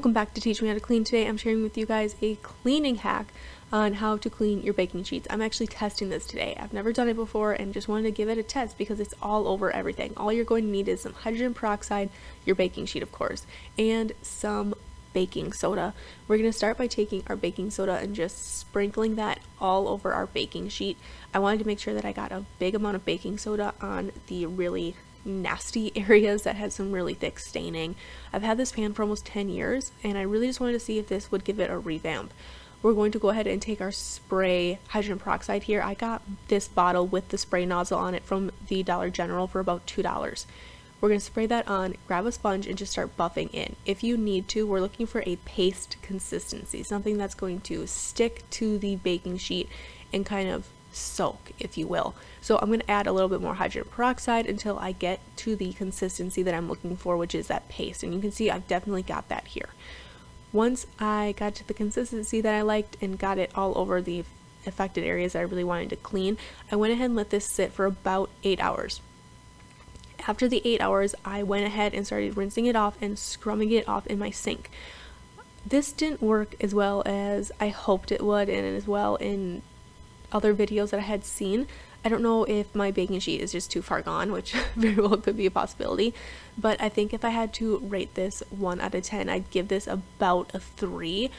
Welcome back to Teach Me How to Clean. Today I'm sharing with you guys a cleaning hack on how to clean your baking sheets. I'm actually testing this today. I've never done it before and just wanted to give it a test because it's all over everything. All you're going to need is some hydrogen peroxide, your baking sheet of course, and some baking soda. We're going to start by taking our baking soda and just sprinkling that all over our baking sheet. I wanted to make sure that I got a big amount of baking soda on the really nasty areas that had some really thick staining. I've had this pan for almost 10 years and I really just wanted to see if this would give it a revamp. We're going to go ahead and take our spray hydrogen peroxide here. I got this bottle with the spray nozzle on it from the Dollar General for about $2. We're going to spray that on, grab a sponge, and just start buffing in. If you need to, we're looking for a paste consistency, something that's going to stick to the baking sheet and kind of soak, if you will. So I'm going to add a little bit more hydrogen peroxide until I get to the consistency that I'm looking for, which is that paste. And you can see I've definitely got that here. Once I got to the consistency that I liked and got it all over the affected areas that I really wanted to clean, I went ahead and let this sit for about 8 hours. After the 8 hours, I went ahead and started rinsing it off and scrubbing it off in my sink. This didn't work as well as I hoped it would and as well in other videos that I had seen. I don't know if my baking sheet is just too far gone, which very well could be a possibility, but I think if I had to rate this 1 out of 10, I'd give this about a 3.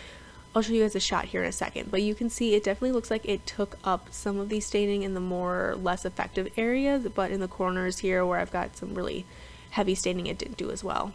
I'll show you guys a shot here in a second, but you can see it definitely looks like it took up some of the staining in the more less effective areas, but in the corners here where I've got some really heavy staining, it didn't do as well.